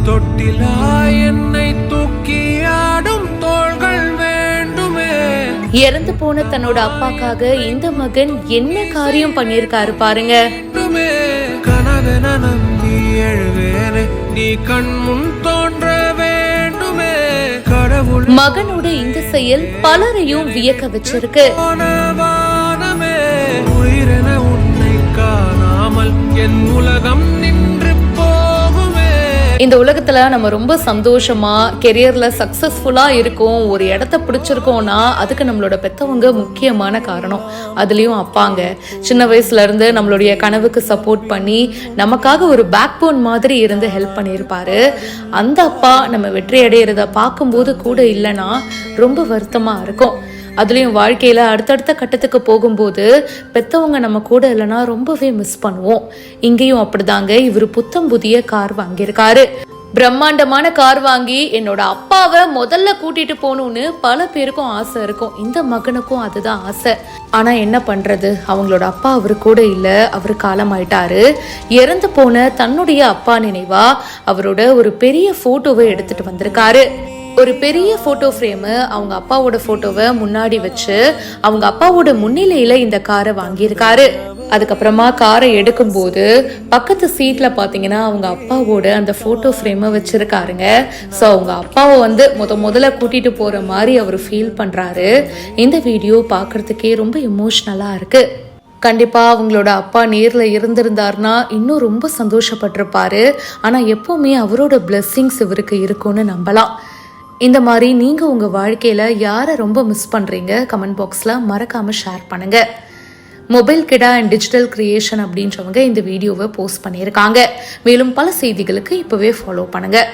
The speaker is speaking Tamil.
தொட்டிலா என்னை தூக்கி ஆடும் தோள்கள் வேண்டுமே. இறந்து போன தன்னோட அப்பாக்காக இந்த மகன் என்ன காரியம் பண்ணிருக்காரு பாருங்க. கனவென நம்பி எழுவேனே, நீ கண் முன் தோன்ற வேண்டுமே. கடவுள் மகனோட இந்த செயல் பலரையும் வியக்க வச்சிருக்கு. உயிரென உன்னை காணாமல் என் உலகம் நின்று போகுமே. இந்த உலகத்துல நம்ம ரொம்ப சந்தோஷமா கெரியர்ல சக்சஸ்ஃபுல்லா இருக்கோம், ஒரு இடத்த பிடிச்சிருக்கோம்னா அதுக்கு நம்மளோட பெத்தவங்க முக்கியமான காரணம். அதுலயும் அப்பாங்க சின்ன வயசுல இருந்து நம்மளுடைய கனவுக்கு சப்போர்ட் பண்ணி நமக்காக ஒரு பேக் போன் மாதிரி இருந்து ஹெல்ப் பண்ணியிருப்பாரு. அந்த அப்பா நம்ம வெற்றி அடையிறத பார்க்கும்போது கூட இல்லைன்னா ரொம்ப வருத்தமா இருக்கும். அதுலயும் வாழ்க்கையில அடுத்தடுத்த கட்டத்துக்கு போகும்போது பெத்தவங்க நம்ம கூட இல்லைன்னா ரொம்பவே மிஸ் பண்ணுவோம். இங்கேயும் அப்படிதாங்க. இவரு புத்தம் புதிய கார் வாங்கியிருக்காரு. பிரம்மாண்டமான கார் வாங்கி என்னோட அப்பாவை முதல்ல கூட்டிட்டு போகணும்னு பல பேருக்கும் ஆசை இருக்கும். இந்த மகனுக்கும் அதுதான் ஆசை. ஆனா என்ன பண்றது, அவங்களோட அப்பா அவரு கூட இல்ல, அவரு காலமாயிட்டாரு. இறந்து போன தன்னுடைய அப்பா நினைவா அவரோட ஒரு பெரிய போட்டோவை எடுத்துட்டு வந்திருக்காரு. ஒரு பெரிய போட்டோ ஃப்ரேமு அவங்க அப்பாவோட போட்டோவை முன்னாடி வச்சு அவங்க அப்பாவோட முன்னிலையில இந்த காரை வாங்கியிருக்காரு. அதுக்கப்புறமா காரை எடுக்கும் போது பக்கத்து சீட்ல பாத்தீங்கன்னா அவங்க அப்பாவோட அந்த போட்டோ ஃப்ரேமை வச்சிருக்காருங்க. ஸோ அவங்க அப்பாவை முதல்ல கூட்டிட்டு போற மாதிரி அவர் ஃபீல் பண்றாரு. இந்த வீடியோ பாக்குறதுக்கே ரொம்ப எமோஷ்னலா இருக்கு. கண்டிப்பா அவங்களோட அப்பா நேர்ல இருந்திருந்தாருன்னா இன்னும் ரொம்ப சந்தோஷப்பட்டிருப்பாரு. ஆனா எப்பவுமே அவரோட பிளெஸ்ஸிங்ஸ் இவருக்கு இருக்கும்னு நம்பலாம். இந்த மாதிரி நீங்கள் உங்கள் வாழ்க்கையில் யாரை ரொம்ப மிஸ் பண்ணுறீங்க கமெண்ட் பாக்ஸில் மறக்காமல் ஷேர் பண்ணுங்கள். மொபைல் கிடா அண்ட் டிஜிட்டல் கிரியேஷன் அப்படின்றவங்க இந்த வீடியோவை போஸ்ட் பண்ணியிருக்காங்க. மேலும் பல செய்திகளுக்கு இப்போவே ஃபாலோ பண்ணுங்கள்.